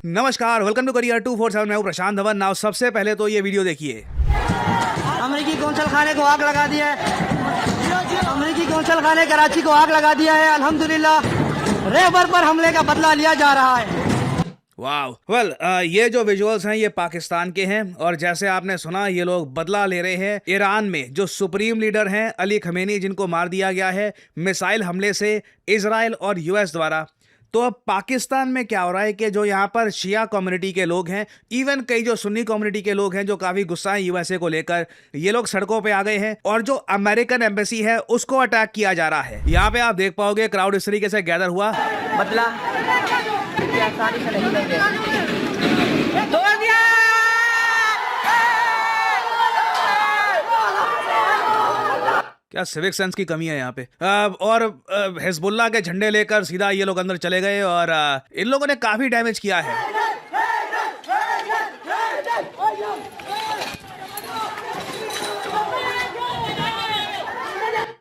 नमस्कार, welcome to career 247। मैं हूं प्रशांत धवन। नाउ सबसे पहले तो ये वीडियो देखिए। अमेरिकी कौंसल खाने को आग लगा दिया है। अमेरिकी कौंसल खाने कराची को आग लगा दिया है। अल्हम्दुलिल्लाह रहबर पर हमले का बदला लिया जा रहा है। वाव वेल ये जो विजुअल्स हैं ये पाकिस्तान के हैं और जैसे आपने सुना ये लोग बदला ले रहे हैं ईरान में जो सुप्रीम लीडर हैं अली खमेनी, जिनको मार दिया गया है मिसाइल हमले से इजराइल और यूएस द्वारा। तो अब पाकिस्तान में क्या हो रहा है कि जो यहाँ पर शिया कम्युनिटी के लोग हैं, इवन कई जो सुन्नी कम्युनिटी के लोग हैं जो काफी गुस्सा है यूएसए को लेकर, ये लोग सड़कों पे आ गए हैं और जो अमेरिकन एम्बेसी है उसको अटैक किया जा रहा है। यहाँ पे आप देख पाओगे क्राउड इस तरीके से गैदर हुआ। बदला आसानी से नहीं लेंगे। तोड़ दिया। क्या सिविक सेंस की कमी है यहाँ पे। और हिजबुल्लाह के झंडे लेकर सीधा ये लोग अंदर चले गए और इन लोगों ने काफी डैमेज किया है।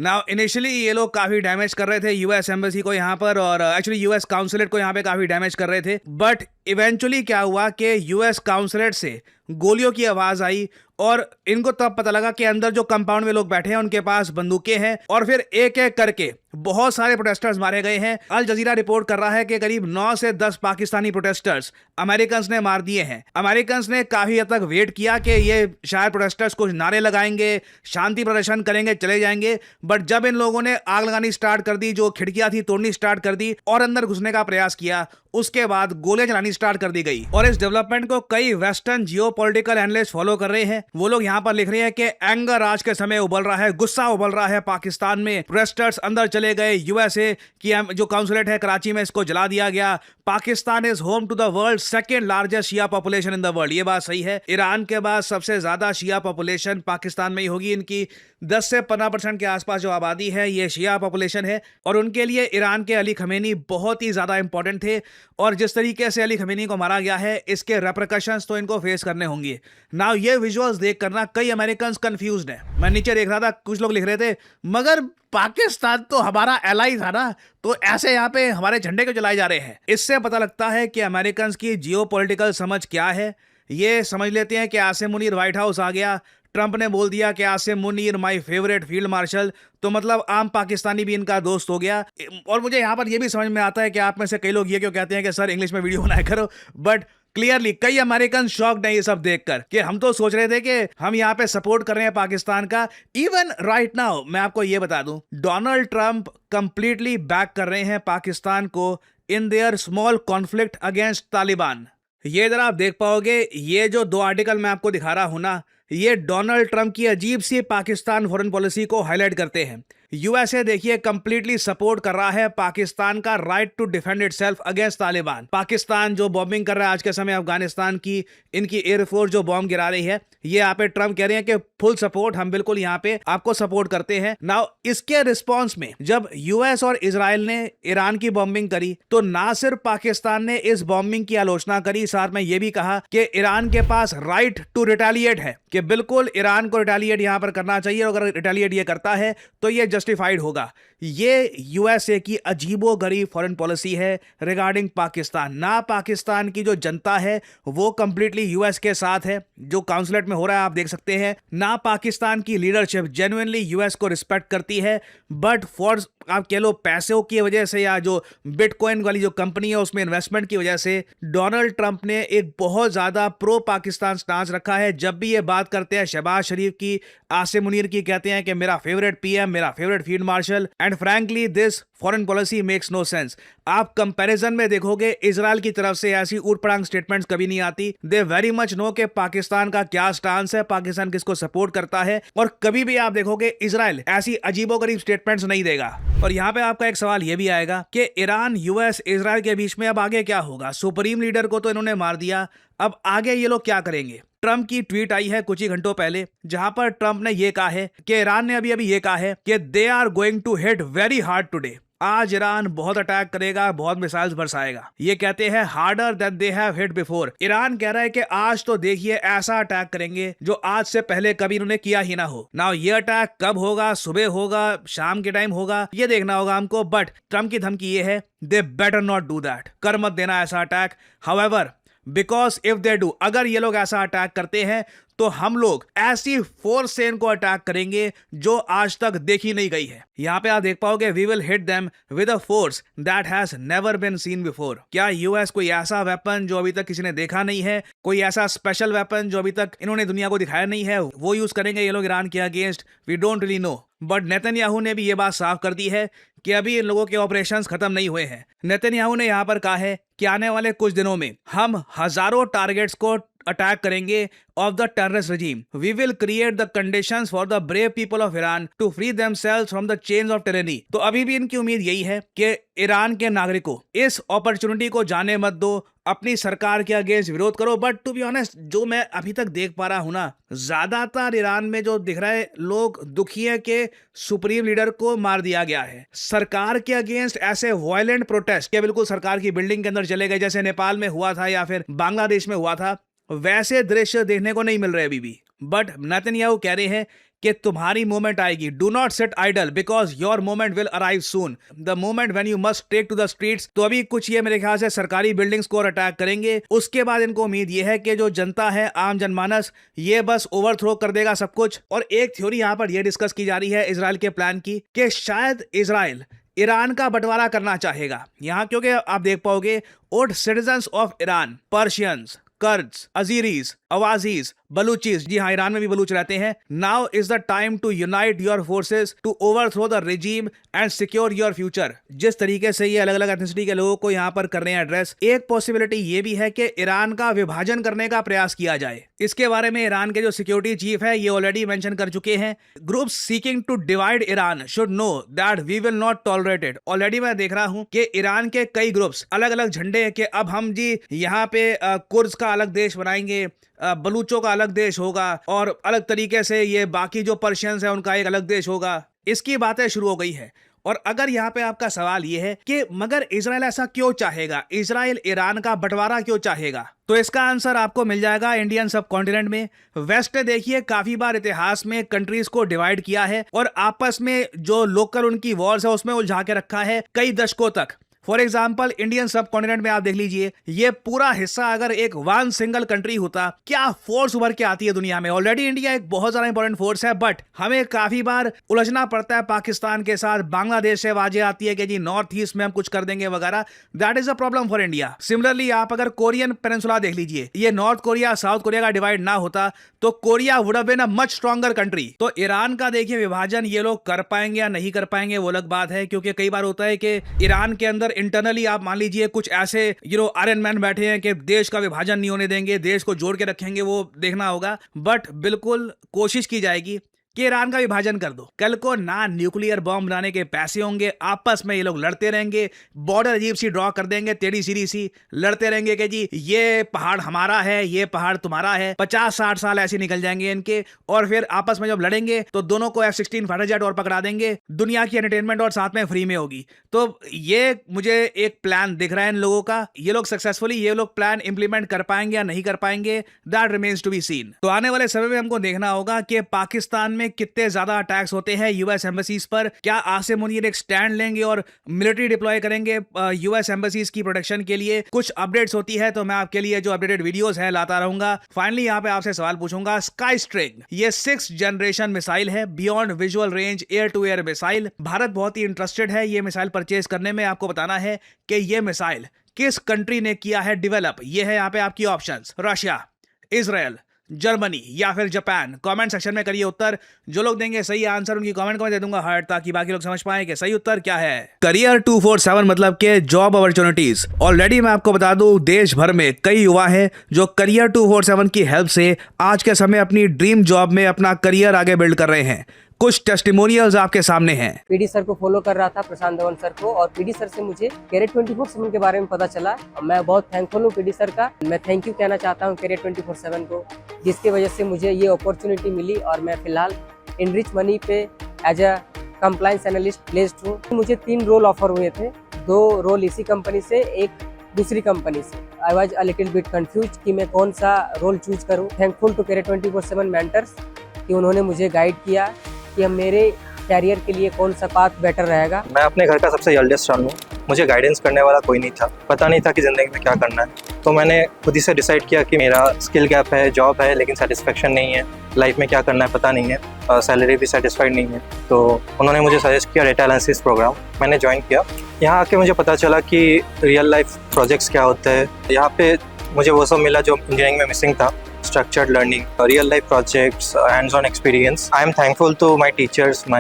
नाउ इनिशियली ये लोग काफी डैमेज कर रहे थे यूएस एम्बेसी को यहाँ पर, और एक्चुअली यूएस काउंसलेट को यहाँ पे काफी डैमेज कर रहे थे। बट इवेंचुअली क्या हुआ कि यूएस काउंसलेट से गोलियों की आवाज आई और इनको तब पता लगा कि अंदर जो कंपाउंड में लोग बैठे हैं उनके पास बंदूकें हैं और फिर एक एक करके बहुत सारे प्रोटेस्टर्स मारे गए हैं। अल जजीरा रिपोर्ट कर रहा है कि करीब 9 से 10 पाकिस्तानी प्रोटेस्टर्स अमेरिकन्स ने मार दिए हैं। अमेरिकन्स ने काफी हद तक वेट किया कि ये शायद प्रोटेस्टर्स कुछ नारे लगाएंगे, शांति प्रदर्शन करेंगे, चले जाएंगे। बट जब इन लोगों ने आग लगानी स्टार्ट कर दी, जो खिड़कियां थी तोड़नी स्टार्ट कर दी और अंदर घुसने का प्रयास किया, उसके बाद गोलियां चलानी स्टार्ट कर दी गई। और इस डेवलपमेंट को कई वेस्टर्न जियोपॉलिटिकल एनालिस्ट फॉलो कर रहे हैं। वो लोग यहाँ पर लिख रहे हैं कि एंगर आज के समय उबल रहा है, गुस्सा उबल रहा है पाकिस्तान में। प्रोटेस्टर्स अंदर चले गए, यूएसए की जो काउंसलेट है कराची में इसको जला दिया गया। Pakistan is home to the world second largest Shia population in the world. ये बात सही है, ईरान के बाद सबसे ज्यादा शिया पॉपुलेशन पाकिस्तान में ही होगी। इनकी 10 से 15% के आसपास जो आबादी है ये शिया पॉपुलेशन है और उनके लिए ईरान के अली खमेनी बहुत ही ज्यादा इंपॉर्टेंट थे। और जिस तरीके से अली खमेनी को मारा गया है इसके रेपरकशंस तो इनको फेस करने होंगे। नाउ ये विजुअल्स देख करना कई अमेरिकन कंफ्यूज्ड हैं। मैं नीचे देख रहा था, कुछ लोग लिख रहे थे मगर पाकिस्तान तो हमारा एलाई था ना, तो ऐसे यहाँ पे हमारे झंडे क्यों जलाए जा रहे हैं। इससे पता लगता है कि अमेरिकन की जियोपॉलिटिकल समझ क्या है। ये समझ लेते हैं कि आसिम मुनीर व्हाइट हाउस आ गया, ट्रंप ने बोल दिया कि Asim Munir my favourite field martial, तो मतलब आम पाकिस्तानी भी इनका दोस्त हो गया। और मुझे यहाँ पर यह भी समझ में आता है कि आप में से कई लोग ये क्यों कहते हैं कि सर इंग्लिश में वीडियो बनाया करो, बट क्लियरली कई अमेरिकन शॉक्ड हैं ये सब देखकर कि हम तो सोच रहे थे कि हम यहाँ पे सपोर्ट कर रहे हैं पाकिस्तान का। इवन राइट नाउ मैं आपको ये बता दूं, डोनाल्ड ट्रंप कंप्लीटली बैक कर रहे हैं पाकिस्तान को in their small conflict against Taliban. ये जरा आप देख पाओगे, ये जो 2 आर्टिकल मैं आपको दिखा रहा हूं ना, ये डोनाल्ड ट्रंप की अजीब सी पाकिस्तान फॉरेन पॉलिसी को हाईलाइट करते हैं। यूएसए देखिए कंप्लीटली सपोर्ट कर रहा है पाकिस्तान का right to defend itself against Taliban. Pakistan जो बॉम्बिंग कर रहा है आज के समय अफगानिस्तान की, इनकी एयरफोर्स जो बॉम्ब गिरा रही है, ये यहाँ पे ट्रंप कह रहे हैं कि फुल सपोर्ट, हम बिल्कुल यहाँ पे आपको सपोर्ट करते हैं। नाउ इसके रिस्पॉन्स में जब यूएस और इजराइल ने ईरान की बॉम्बिंग करी तो ना सिर्फ पाकिस्तान ने इस बॉम्बिंग की आलोचना करी, साथ में ये भी कहा कि ईरान के पास राइट टू रिटेलिएट है, कि बिल्कुल ईरान को रिटेलिएट यहाँ पर करना चाहिए और अगर रिटेलिएट ये करता है तो ये जस्टिफाइड होगा। ये यूएसए की अजीबोगरीब फॉरेन पॉलिसी है रिगार्डिंग पाकिस्तान। ना पाकिस्तान की जो जनता है वो कंप्लीटली यूएस के साथ है, जो काउंसलेट में हो रहा है आप देख सकते हैं। ना पाकिस्तान की लीडरशिप जेन्युइनली यूएस को रिस्पेक्ट करती है, बट फॉर आप कह लो पैसों की वजह से या जो बिटकॉइन वाली जो कंपनी है उसमें इन्वेस्टमेंट की वजह से डोनाल्ड ट्रंप ने एक बहुत ज्यादा प्रो पाकिस्तान स्टांस रखा है। जब भी ये बात करते हैं शहबाज शरीफ की, आसिम मुनीर की, कहते हैं कि मेरा फेवरेट पीएम, मेरा favourite field marshal, and frankly this foreign policy makes no sense. आप कंपैरिजन में देखोगे इजराइल की तरफ से ऐसी ऊट-पटांग स्टेटमेंट्स कभी नहीं आती। दे वेरी मच नो कि पाकिस्तान का क्या स्टांस है, पाकिस्तान किसको सपोर्ट करता है, और कभी भी आप देखोगे इजराइल ऐसी अजीबोगरीब स्टेटमेंट्स नहीं देगा। और यहाँ पे आपका एक सवाल ये भी आएगा कि ईरान, यूएस, इजराइल के बीच में अब आगे क्या होगा। सुप्रीम लीडर को तो इन्होंने मार दिया, अब आगे ये लोग क्या करेंगे। ट्रंप की ट्वीट आई है कुछ ही घंटों पहले, जहां पर ट्रंप ने यह कहा है कि ईरान ने अभी ये कहा है कि they are going to hit very hard today. आज ईरान बहुत अटैक करेगा, बहुत मिसाइल्स बरसाएगा। ये कहते हैं harder than they have hit before. Iran कह रहा है कि आज तो देखिए ऐसा अटैक करेंगे जो आज से पहले कभी इन्होंने किया ही ना हो। नाउ ये अटैक कब होगा, सुबह होगा, शाम के टाइम होगा, ये देखना होगा हमको। बट ट्रंप की धमकी ये है, दे बेटर नॉट डू दैट, कर मत देना ऐसा attack. However because if they do, अगर ये लोग ऐसा अटैक करते हैं तो हम लोग ऐसी फोर्स से इनको अटैक करेंगे जो आज तक देखी नहीं गई है। यहाँ पे आप देख पाओगे, we will hit them with a force that has never been seen before. क्या यूएस कोई ऐसा वेपन जो अभी तक किसी ने देखा नहीं है, कोई ऐसा स्पेशल वेपन जो अभी तक इन्होंने दुनिया को दिखाया नहीं है, वो यूज करेंगे ये लोग ईरान के against? We don't really know, but Netanyahu ने भी ये बात साफ कर दी है कि अभी इन लोगों के ऑपरेशंस खत्म नहीं हुए हैं। नेतन्याहू ने यहाँ पर कहा है कि आने वाले कुछ दिनों में हम हजारों टारगेट्स को अटैक करेंगे of the terrorist regime. We will create the conditions for the brave people of Iran to free themselves from the chains of tyranny. तो अभी भी इनकी उम्मीद यही है कि ईरान के नागरिकों इस अपॉर्चुनिटी को जाने मत दो, अपनी सरकार के अगेंस्ट विरोध करो। बट टू बी ऑनेस्ट, जो मैं अभी तक देख पा रहा हूं ना, ज्यादातर ईरान में जो दिख रहा है, लोग दुखी है कि सुप्रीम लीडर को मार दिया गया है। सरकार के अगेंस्ट ऐसे वायलेंट प्रोटेस्ट के बिल्कुल सरकार की बिल्डिंग के अंदर चले गए, जैसे नेपाल में हुआ था या फिर बांग्लादेश में हुआ था, वैसे दृश्य देखने को नहीं मिल रहे अभी भी। बट नेतन्याहू कह रहे हैं कि तुम्हारी मोमेंट आएगी, do not sit idle because your moment will arrive soon, the moment when you must take to the streets. तो अभी कुछ ये मेरे ख्याल से सरकारी बिल्डिंग्स को अटैक करेंगे। उसके बाद इनको उम्मीद ये है कि जो जनता है, आम जनमानस, ये बस ओवरथ्रो कर देगा सब कुछ। और एक थ्योरी यहाँ पर यह डिस्कस की जा रही है इजराइल के प्लान की, कि शायद इजराइल ईरान का बंटवारा करना चाहेगा यहाँ, क्योंकि आप देख पाओगे old citizens of Iran, Persians, Kurds, Azeris, Ahwazis, Baluchis, जी हाँ, ईरान में भी बलूच रहते हैं। Now is the time to unite your forces to overthrow the regime and secure your future. जिस तरीके से ये अलग अलग एथनिसिटी के लोगों को यहाँ पर कर रहे हैं एड्रेस, एक पॉसिबिलिटी ये भी है कि ईरान का विभाजन करने का प्रयास किया जाए। इसके बारे में ईरान के जो सिक्योरिटी चीफ है ये ऑलरेडी मेंशन कर चुके हैं। Groups seeking to divide Iran should know that we will not tolerate it. Already मैं देख रहा हूं कि ईरान के कई ग्रुप्स अलग अलग झंडे के, अब हम जी यहाँ पे कुर्द का अलग देश बनाएंगे, बलूचों का अलग देश होगा, और अलग तरीके से ये बाकी जो पर्शियंस है उनका एक अलग देश होगा। इसकी बातें शुरू हो गई है। और अगर यहाँ पे आपका सवाल ये है कि मगर इजराइल ऐसा क्यों चाहेगा, इजराइल ईरान का बंटवारा क्यों चाहेगा, तो इसका आंसर आपको मिल जाएगा इंडियन सब कॉन्टिनेंट में। वेस्ट ने देखिए काफी बार इतिहास में कंट्रीज को डिवाइड किया है और आपस में जो लोकल उनकी वॉर्स है उसमें उलझा के रखा है कई दशकों तक। फॉर एग्जाम्पल इंडियन सब कॉन्टिनेंट में आप देख लीजिए, ये पूरा हिस्सा अगर एक वन सिंगल कंट्री होता, क्या फोर्स उभर के आती है दुनिया में। ऑलरेडी इंडिया एक बहुत ज्यादा इंपॉर्टेंट फोर्स है, बट हमें काफी बार उलझना पड़ता है पाकिस्तान के साथ। बांग्लादेश से आवाजें आती है कि जी नॉर्थ ईस्ट में हम कुछ कर देंगे वगैरह। That is a problem for India. Similarly आप अगर कोरियन पेनिनसुला देख लीजिए, ये नॉर्थ कोरिया साउथ कोरिया का डिवाइड ना होता तो Korea would have been a much stronger country. तो ईरान का देखिए विभाजन ये लोग कर पाएंगे या नहीं कर पाएंगे वो अलग बात है, क्योंकि कई बार होता है कि ईरान के अंदर इंटरनली आप मान लीजिए कुछ ऐसे आयरन मैन बैठे हैं कि देश का विभाजन नहीं होने देंगे, देश को जोड़ के रखेंगे, वो देखना होगा। बट बिल्कुल कोशिश की जाएगी कि ईरान का विभाजन कर दो। कल को ना न्यूक्लियर बॉम्ब बनाने के पैसे होंगे, आपस में ये लोग लड़ते रहेंगे, बॉर्डर अजीब सी ड्रॉ कर देंगे, टेढ़ी सीढ़ी सी लड़ते रहेंगे कि जी ये पहाड़ हमारा है, ये पहाड़ तुम्हारा है। 50-60 साल ऐसे निकल जाएंगे इनके, और फिर आपस में जब लड़ेंगे तो दोनों को F-16 फाइटर जेट और पकड़ा देंगे, दुनिया की एंटरटेनमेंट और साथ में फ्री में होगी। तो ये मुझे एक प्लान दिख रहा है इन लोगों का। ये लोग सक्सेसफुली ये लोग प्लान इंप्लीमेंट कर पाएंगे या नहीं कर पाएंगे, that remains to be seen. तो आने वाले समय में हमको देखना होगा कि पाकिस्तान में कितने ज्यादा अटैक्स होते हैं यूएस एम्बेसीज पर। क्या आसिम मुनीर एक स्टैंड लेंगे और मिलिट्री डिप्लॉय करेंगे यूएस एम्बेसीज की प्रोटेक्शन के लिए? कुछ अपडेट्स होती है तो मैं आपके लिए जो अपडेटेड वीडियोस है लाता रहूंगा। फाइनली यहाँ पे आपसे सवाल पूछूंगा, स्काई स्ट्रिंग ये 6th जनरेशन मिसाइल है, beyond visual range air to air missile. Bharat बहुत ही इंटरेस्टेड है ये मिसाइल परचेज करने में। आपको बताना है कि ये मिसाइल किस कंट्री ने किया है डेवलप। ये है यहाँ पे आपकी ऑप्शंस, रशिया, इजराइल, जर्मनी या फिर जापान। कमेंट सेक्शन में करिए उत्तर। जो लोग देंगे सही आंसर उनकी कमेंट को मैं दे दूंगा हार्ट, ताकि बाकी लोग समझ पाए कि सही उत्तर क्या है। करियर 247 मतलब के जॉब अपॉर्चुनिटीज। ऑलरेडी मैं आपको बता दूं देश भर में कई युवा हैं जो करियर 247 की हेल्प से आज के समय अपनी ड्रीम जॉब में अपना करियर आगे बिल्ड कर रहे हैं। कुछ टेस्टिमोनियल्स आपके सामने हैं। पीडी सर को फॉलो कर रहा था, प्रशांत धवन सर को, और पीडी सर से मुझे कैरियर 24/7 के बारे में पता चला। मैं बहुत थैंकफुल हूँ पीडी सर का। मैं थैंक यू कहना चाहता हूँ कैरियर 24/7 को, जिसकी वजह से मुझे ये अपॉर्चुनिटी मिली और मैं फिलहाल इनरिच मनी पे as a compliance analyst placed हूँ। मुझे 3 रोल ऑफर हुए थे, 2 रोल इसी कंपनी से, एक दूसरी कंपनी से। I was a little bit confuse कि मैं कौन सा रोल चूज करूँ। थैंकफुल टू कैरियर 24/7 मेंटर्स कि उन्होंने मुझे गाइड किया कि मेरे कैरियर के लिए कौन सा पाथ बेटर रहेगा। मैं अपने घर का सबसे एल्डेस्ट सन हूँ। मुझे गाइडेंस करने वाला कोई नहीं था, पता नहीं था कि ज़िंदगी में क्या करना है। तो मैंने खुद ही से डिसाइड किया कि मेरा स्किल गैप है, जॉब है, लेकिन सेटिस्फेक्शन नहीं है, लाइफ में क्या करना है पता नहीं है, सैलरी भी सेटिस्फाइड नहीं है। तो उन्होंने मुझे सजेस्ट किया डेटा एनालिसिस प्रोग्राम, मैंने ज्वाइन किया। यहाँ आके मुझे पता चला कि रियल लाइफ प्रोजेक्ट्स क्या होते हैं। यहाँ पे मुझे वो सब मिला जो इंजीनियरिंग में मिसिंग था, structured learning, real life projects, hands-on experience. I am thankful to my teachers, my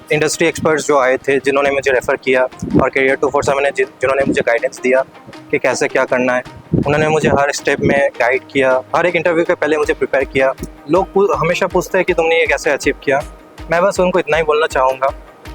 industry experts जो आए थे, जिन्होंने मुझे रेफ़र किया, और Career 247 ने जिन्होंने मुझे गाइडेंस दिया कि कैसे क्या करना है। उन्होंने मुझे हर स्टेप में गाइड किया, हर एक इंटरव्यू के पहले मुझे प्रिपेयर किया। लोग हमेशा पूछते हैं कि तुमने ये कैसे अचीव किया। मैं बस उनको इतना ही बोलना चाहूँगा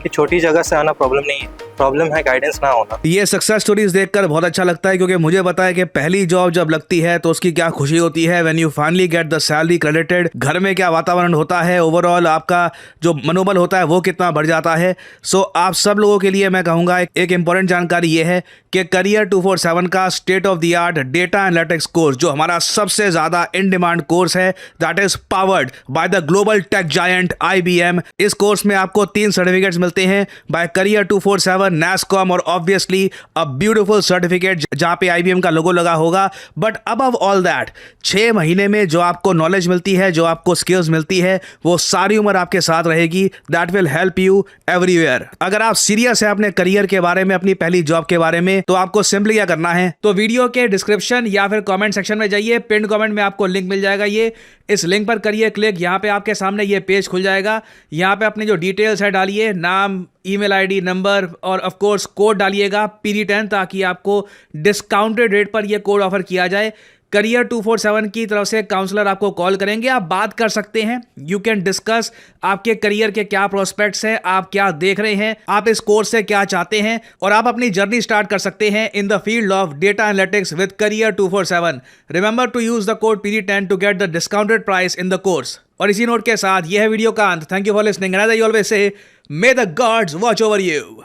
कि छोटी जगह से आना प्रॉब्लम नहीं है, प्रॉब्लम है गाइडेंस ना होना। ये सक्सेस स्टोरीज देखकर बहुत अच्छा लगता है, क्योंकि मुझे पता है कि पहली जॉब जब लगती है तो उसकी क्या खुशी होती है। When you finally get the salary credited, घर में क्या वातावरण होता है, ओवरऑल आपका जो मनोबल होता है वो कितना बढ़ जाता है। सो आप सब लोगों के लिए मैं कहूँगा एक इंपॉर्टेंट जानकारी ये है कि करियर 247 का state of the art data analytics course, जो हमारा सबसे ज़्यादा इन डिमांड कोर्स है, that is powered by the global tech giant IBM। इस कोर्स में आपको 3 सर्टिफिकेट्स मिलते हैं बाय करियर 247, NASSCOM और ऑब्वियसली अ ब्यूटीफुल सर्टिफिकेट जहां पे IBM का लोगो लगा होगा। बट अबव ऑल दैट 6 महीने में जो आपको नॉलेज मिलती है, जो आपको स्किल्स मिलती है, वो सारी उम्र आपके साथ रहेगी। That will help you everywhere. अगर आप सीरियस है अपने करियर के बारे में, अपनी पहली जॉब के बारे में, तो आपको सिंपली क्या करना है, तो वीडियो के डिस्क्रिप्शन या फिर कमेंट सेक्शन में जाइए, पिन कमेंट में आपको लिंक मिल जाएगा। ये इस लिंक पर करिए क्लिक, यहाँ पे आपके सामने ये पेज खुल जाएगा। यहाँ पे अपने जो डिटेल्स है डालिए, नाम, ईमेल आईडी, नंबर और ऑफ कोर्स कोड डालिएगा PD10, ताकि आपको डिस्काउंटेड रेट पर यह कोड ऑफर किया जाए। करियर 247 की तरफ से काउंसलर आपको कॉल करेंगे, आप बात कर सकते हैं। यू कैन डिस्कस आपके करियर के क्या प्रोस्पेक्ट्स हैं, आप क्या देख रहे हैं, आप इस कोर्स से क्या चाहते हैं, और आप अपनी जर्नी स्टार्ट कर सकते हैं in the field of data analytics with career 247। Remember to use the code PD10 to get the discounted price in the course. और इसी नोट के साथ यह है वीडियो का अंत। Thank you for listening and as I always say, may the gods watch over you.